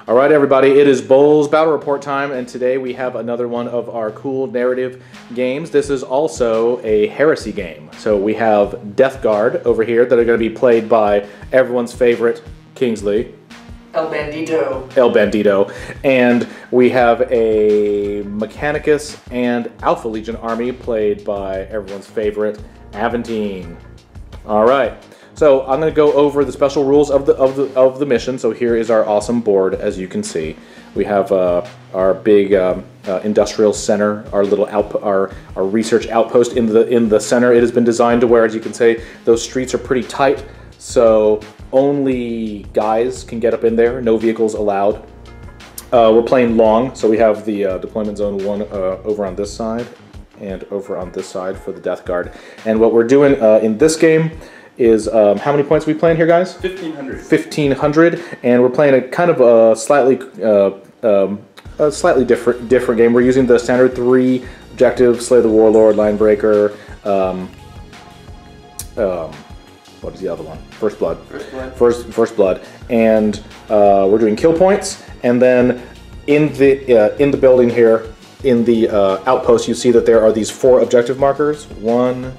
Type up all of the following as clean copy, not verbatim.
All right, everybody, it is BoLS Battle Report time, and today we have another one of our cool narrative games. This is also a heresy game. So we have Death Guard over here that are going to be played by everyone's favorite Kingsley. El Bandito. El Bandito. And we have a Mechanicus and Alpha Legion army played by everyone's favorite Aventine. All right. So I'm going to go over the special rules of the mission. So here is our awesome board, as you can see. We have our big industrial center, our little our research outpost in the center. It has been designed to where, as you can see, those streets are pretty tight. So only guys can get up in there. No vehicles allowed. We're playing long, so we have the deployment zone 1 over on this side and over on this side for the Death Guard. And what we're doing in this game is how many points are we playing here, guys? 1,500. 1,500, and we're playing a kind of a slightly different game. We're using the standard 3 objectives: slay the warlord, line breaker. What is the other one? First blood. First blood, and we're doing kill points. And then in the building here, in the outpost, you see that there are these 4 objective markers. 1,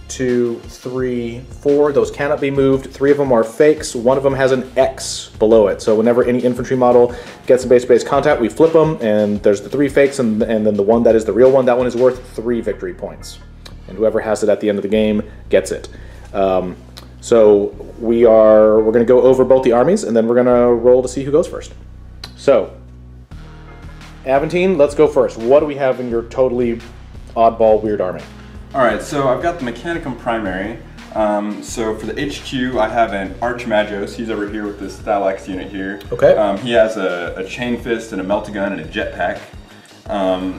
2, 3, 4. Those cannot be moved. 3 of them are fakes. 1 of them has an X below it. So whenever any infantry model gets in base-to-base contact, we flip them, and there's the 3 fakes, and then the one that is the real one, that one is worth 3 victory points. And whoever has it at the end of the game gets it. So we're going to go over both the armies, and then we're going to roll to see who goes first. So, Aventine, let's go first. What do we have in your totally oddball weird army? Alright, so I've got the Mechanicum primary. So for the HQ, I have an Archmagos. He's over here with this Thallax unit here. Okay. He has a chain fist and a melt-a-gun and a jetpack.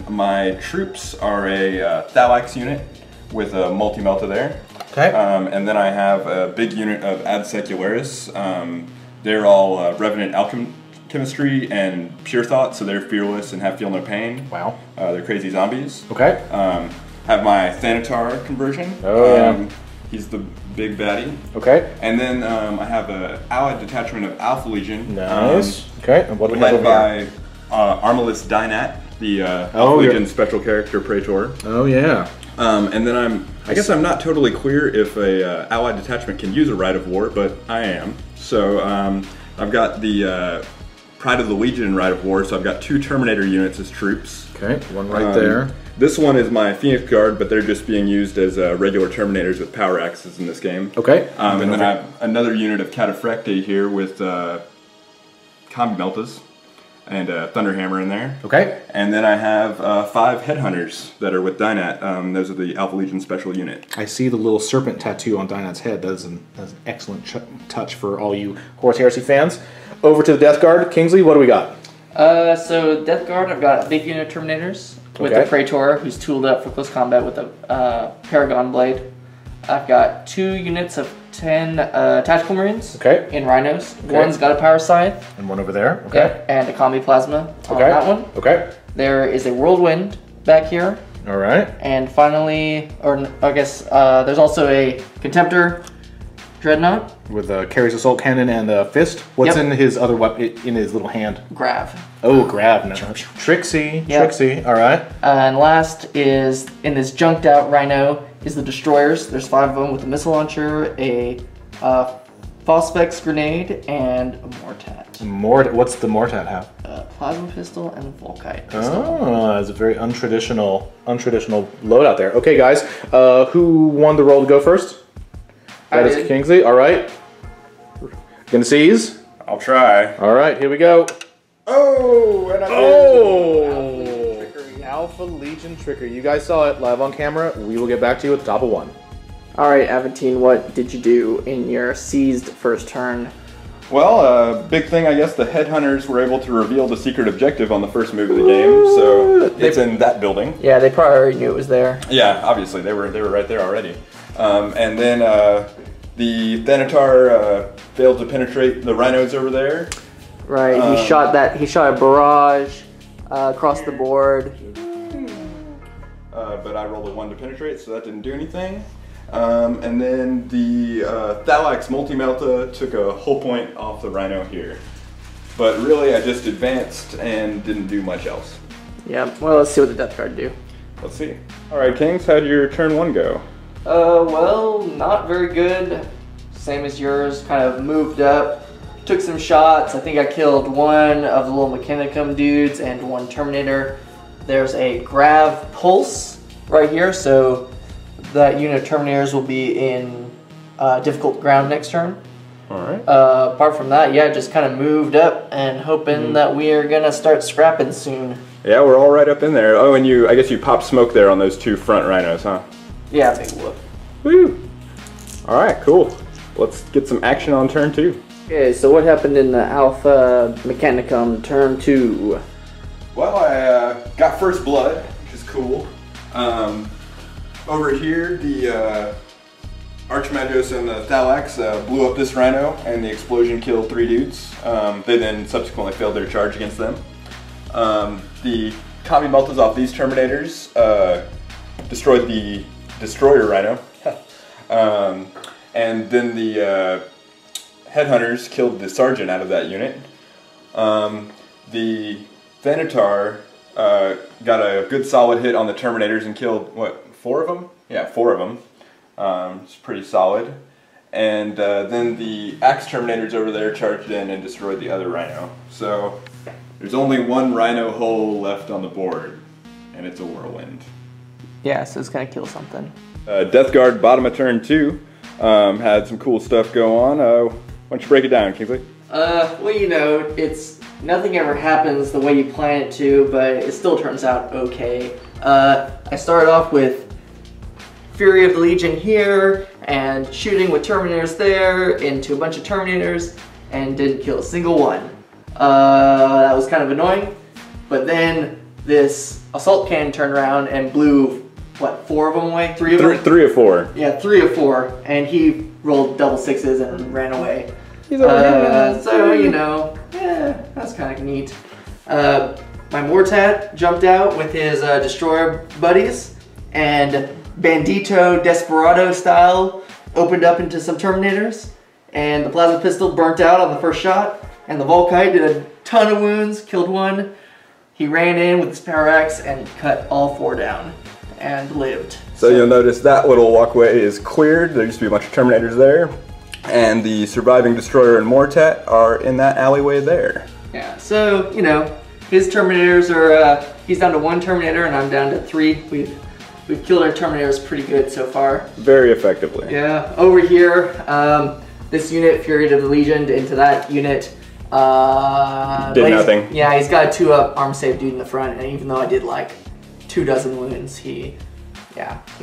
My troops are a Thallax unit with a multi-melta there. Okay. And then I have a big unit of Ad Secularis. They're all Revenant Alchemistry and Pure Thought, so they're fearless and have feel no pain. Wow. They're crazy zombies. Okay. Have my Thanatar conversion. Oh, yeah. He's the big baddie. Okay. And then I have an allied detachment of Alpha Legion. Nice. Okay. And what do we have led over here? by Armalus Dynat, the Alpha Legion special character Praetor. Oh, yeah. And then I guess I'm not totally clear if a allied detachment can use a Rite of War, but I am. So I've got the Pride of the Legion and Rite of War, so I've got 2 Terminator units as troops. Okay, one right there. This one is my Phoenix Guard, but they're just being used as regular Terminators with power axes in this game. Okay. And then I have another unit of Cataphracti here with Combi Meltas and Thunderhammer in there. Okay. And then I have 5 Headhunters that are with Dynat. Those are the Alpha Legion special unit. I see the little serpent tattoo on Dynat's head. That's an excellent touch for all you Horus Heresy fans. Over to the Death Guard. Kingsley, what do we got? So Death Guard, I've got a big unit of Terminators with the Praetor, who's tooled up for close combat with a Paragon Blade. I've got 2 units of 10 Tactical Marines in Rhinos. One's got a Power Scythe. And one over there. Okay. Yep, and a Combi Plasma on that one. Okay. There is a Whirlwind back here. All right. And finally, or I guess there's also a Contemptor Dreadnought. With carries assault cannon and a fist. What's in his other weapon, in his little hand? Grav. Oh, Grav. No. Trixie. Yep. Trixie. All right. And last is, in this junked out Rhino, is the Destroyers. There's 5 of them with a missile launcher, a Phosphex grenade, and a Mortat. What's the Mortat have? A plasma pistol and a Volkite pistol. Oh, it's a very untraditional loadout there. Okay, guys. Who won the roll to go first? That is Kingsley. All right. Gonna seize? I'll try. All right, here we go. Oh, and I did. Alpha Legion Trickery. You guys saw it live on camera. We will get back to you at the top of 1. All right, Aventine, what did you do in your seized first turn? Well, big thing, I guess the Headhunters were able to reveal the secret objective on the first move of the game, so it's in that building. Yeah, they probably already knew it was there. Yeah, obviously, they were right there already. And then the Thanatar failed to penetrate the Rhinos over there. Right, he shot a barrage across the board. But I rolled a 1 to penetrate, so that didn't do anything. And then the Thallax Multi-Melta took a whole point off the Rhino here. But really, I just advanced and didn't do much else. Yeah, well, let's see what the death guard do. Let's see. All right, Kings, how did your turn 1 go? Well, not very good. Same as yours, kind of moved up, took some shots. I think I killed one of the little Mechanicum dudes and one Terminator. There's a Grav Pulse right here, so that unit of Terminators will be in difficult ground next turn. All right. Apart from that, yeah, just kind of moved up and hoping that we are gonna start scrapping soon. Yeah, we're all right up in there. Oh, and I guess you popped smoke there on those 2 front rhinos, huh? Yeah, big whoop. Woo! All right, cool. Let's get some action on turn 2. Okay, so what happened in the Alpha Mechanicum turn 2? Well, I got first blood, which is cool. Over here, the Archmagos and the Thalax blew up this rhino, and the explosion killed 3 dudes. They then subsequently failed their charge against them. The Kami Meltas off these Terminators destroyed the Destroyer Rhino. And then the Headhunters killed the Sergeant out of that unit. The Venator got a good solid hit on the Terminators and killed, what, 4 of them? Yeah, 4 of them. It's pretty solid. And then the Axe Terminators over there charged in and destroyed the other Rhino. So there's only 1 Rhino hull left on the board, and it's a Whirlwind. Yeah, so it's gonna kill something. Death Guard, bottom of turn 2, had some cool stuff go on. Why don't you break it down, Kingsley? Well, you know, it's nothing ever happens the way you plan it to, but it still turns out okay. I started off with Fury of the Legion here, and shooting with Terminators there into a bunch of Terminators, and didn't kill a single one. That was kind of annoying, but then this assault cannon turned around and blew, what, 4 of them away? 3 of them? 3 or 4. Yeah, 3 of 4, and he rolled double 6s and ran away. He's over here. So, you know, that's kind of neat. My Mortat jumped out with his Destroyer buddies, and Bandito Desperado style opened up into some Terminators, and the Plasma Pistol burnt out on the first shot, and the Volkite did a ton of wounds, killed 1. He ran in with his Power Axe and cut all 4 down, and lived. So you'll notice that little walkway is cleared. There used to be a bunch of Terminators there. And the surviving Destroyer and Mortat are in that alleyway there. Yeah, so, you know, his Terminators are, he's down to 1 Terminator and I'm down to 3. We've killed our Terminators pretty good so far. Very effectively. Yeah, over here, this unit, Fury of the Legion, into that unit. Did nothing. Yeah, he's got a 2-up arm save dude in the front, and even though I did like 24 wounds, he's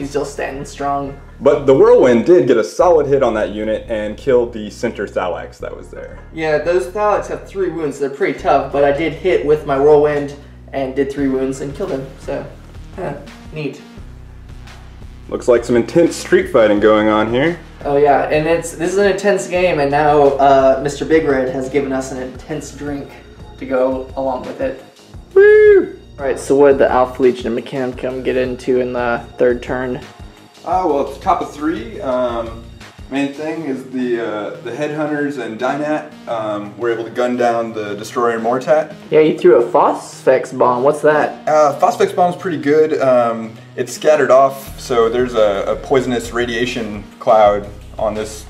still standing strong. But the Whirlwind did get a solid hit on that unit and killed the center Thalax that was there. Yeah, those Thalax have 3 wounds, so they're pretty tough, but I did hit with my Whirlwind and did 3 wounds and killed him, so, neat. Looks like some intense street fighting going on here. Oh yeah, and this is an intense game, and now Mr. Big Red has given us an intense drink to go along with it. Woo! Alright, so what did the Alpha Legion and Mechanicum get into in the 3rd turn? Well, it's top of 3. Main thing is the Headhunters and Dynat were able to gun down the Destroyer and Mortat. Yeah, you threw a Phosphex bomb. What's that? Phosphex bomb's pretty good. It's scattered off, so there's a poisonous radiation cloud on this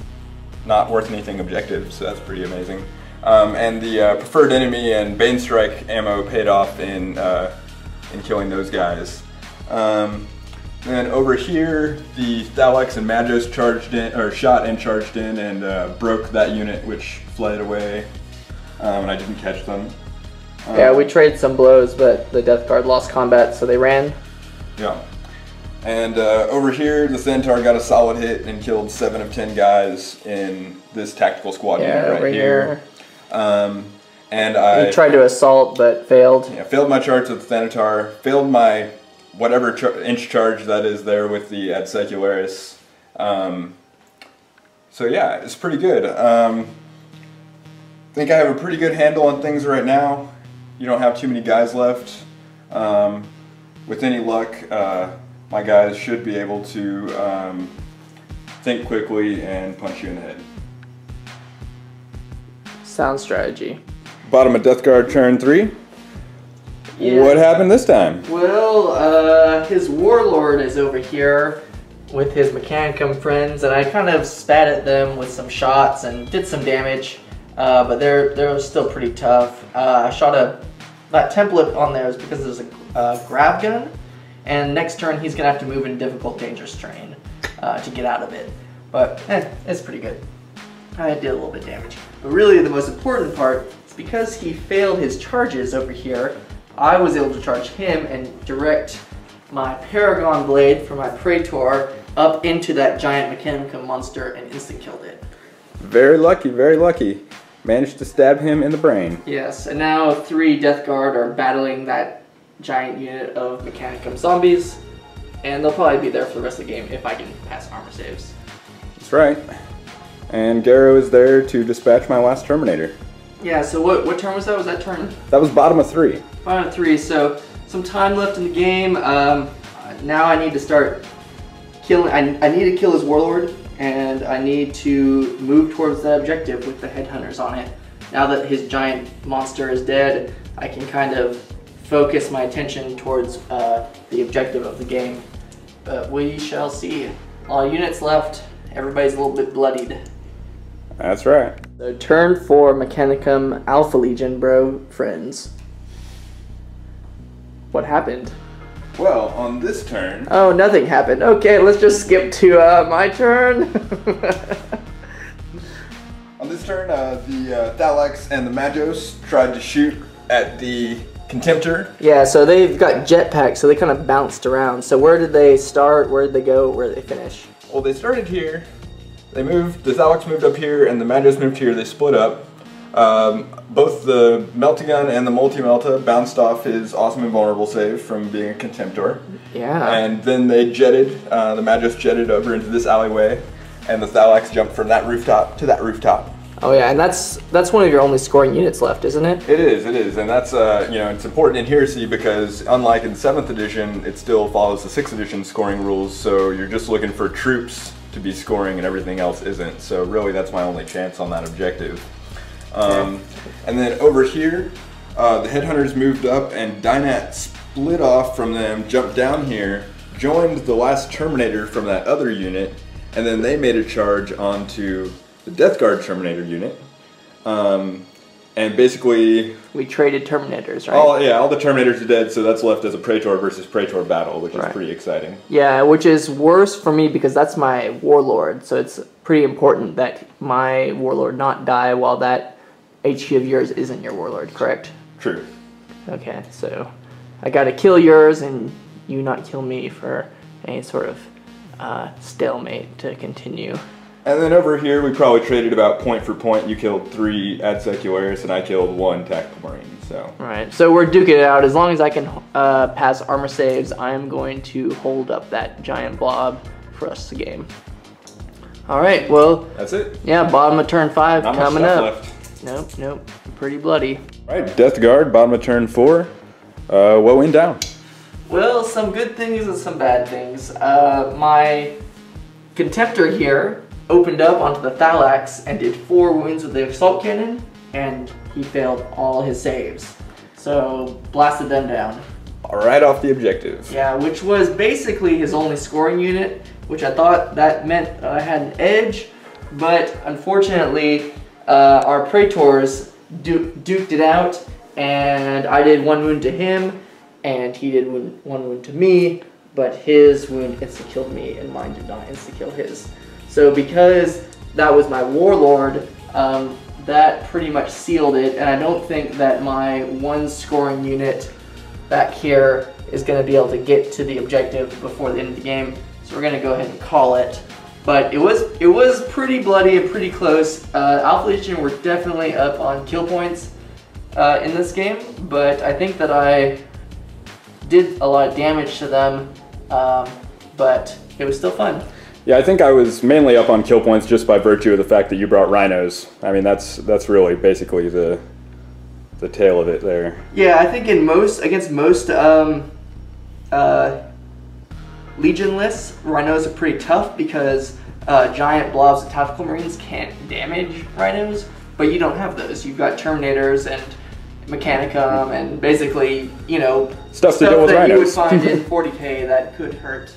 not worth anything objective, so that's pretty amazing. And the preferred enemy and Bane Strike ammo paid off in killing those guys. And over here, the Thalax and Magos shot and charged in and broke that unit, which fled away, and I didn't catch them. Yeah, we traded some blows, but the Death Guard lost combat, so they ran. Yeah. And over here, the Centaur got a solid hit and killed 7 of 10 guys in this tactical squad unit right here. And I tried to assault, but failed. Yeah, failed my charge with the Thanatar, failed my whatever inch charge that is there with the Ad Secularis. So yeah, it's pretty good. I think I have a pretty good handle on things right now. You don't have too many guys left. With any luck, my guys should be able to think quickly and punch you in the head. Sound strategy. Bottom of Death Guard turn 3. Yeah. What happened this time? Well, his Warlord is over here with his Mechanicum friends, and I kind of spat at them with some shots and did some damage, but they're still pretty tough. I shot that template on there is because there's a grab gun, and next turn he's gonna have to move in difficult, dangerous terrain to get out of it. But it's pretty good. I did a little bit of damage, but really the most important part is because he failed his charges over here. I was able to charge him and direct my Paragon Blade for my Praetor up into that giant Mechanicum monster and instant-killed it. Very lucky, very lucky. Managed to stab him in the brain. Yes, and now 3 Death Guard are battling that giant unit of Mechanicum zombies, and they'll probably be there for the rest of the game if I can pass armor saves. That's right. And Garrow is there to dispatch my last Terminator. Yeah, so what turn was that? Was that turn? That was bottom of 3. Bottom of 3, so some time left in the game. Now I need to start killing. I need to kill his Warlord, and I need to move towards that objective with the headhunters on it. Now that his giant monster is dead, I can kind of focus my attention towards the objective of the game. But we shall see. All units left. Everybody's a little bit bloodied. That's right. So turn 4 Mechanicum Alpha Legion, bro, friends. What happened? Well, on this turn... Oh, nothing happened. Okay, let's just skip to my turn. On this turn, the Thalax and the Magos tried to shoot at the Contemptor. Yeah, so they've got jetpacks, so they kind of bounced around. So where did they start? Where did they go? Where did they finish? Well, they started here. They moved, the Thalax moved up here, and the Magos moved here. They split up. Both the Meltagun and the Multi-Melta bounced off his awesome invulnerable save from being a Contemptor. Yeah. And then they jetted, the Magos jetted over into this alleyway, and the Thalax jumped from that rooftop to that rooftop. Oh yeah, and that's one of your only scoring units left, isn't it? It is, and that's, you know, it's important in Heresy because unlike in 7th edition, it still follows the 6th edition scoring rules, so you're just looking for troops to be scoring and everything else isn't, so really that's my only chance on that objective. And then over here, the Headhunters moved up and Dynat split off from them, jumped down here, joined the last Terminator from that other unit, and then they made a charge onto the Death Guard Terminator unit. And basically... We traded Terminators, right? All the Terminators are dead, so that's left as a Praetor versus Praetor battle, which is pretty exciting. Yeah, which is worse for me because that's my Warlord, so it's pretty important that my Warlord not die while that HQ of yours isn't your Warlord, correct? True. Okay, so I gotta kill yours and you not kill me for any sort of stalemate to continue. And then over here, we probably traded about point for point. You killed 3 Ad Secularis, and I killed 1 Tactical Marine, so. Alright, so we're duking it out. As long as I can pass armor saves, I am going to hold up that giant blob for us to game. Alright, well. That's it. Yeah, bottom of turn 5 Not coming much up. left. Nope, pretty bloody. Alright, Death Guard, bottom of turn 4. What went down? Well, some good things and some bad things. My Contemptor here opened up onto the Thalax and did 4 wounds with the Assault Cannon, and he failed all his saves. So, blasted them down. Right off the objective. Yeah, which was basically his only scoring unit, which I thought that meant I had an edge, but unfortunately, our Praetors duked it out, and I did 1 wound to him, and he did 1 wound to me, but his wound insta-killed me, and mine did not insta-kill his. So because that was my Warlord, that pretty much sealed it, and I don't think that my 1 scoring unit back here is going to be able to get to the objective before the end of the game, so we're going to go ahead and call it. But it was pretty bloody and pretty close. Alpha Legion were definitely up on kill points in this game, but I think that I did a lot of damage to them, but it was still fun. Yeah, I think I was mainly up on kill points just by virtue of the fact that you brought rhinos. I mean, that's really basically the tail of it there. Yeah, I think against most Legion lists, rhinos are pretty tough because giant blobs of tactical marines can't damage rhinos, but you don't have those. You've got Terminators and Mechanicum and basically, you know, stuff that you would find in 40k that could hurt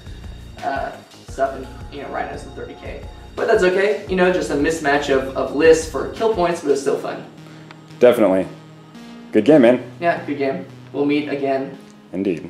stuff in, you know, Rhinos in 30k. But that's okay, you know, just a mismatch of lists for kill points, but it's still fun. Definitely. Good game, man. Yeah, good game. We'll meet again. Indeed.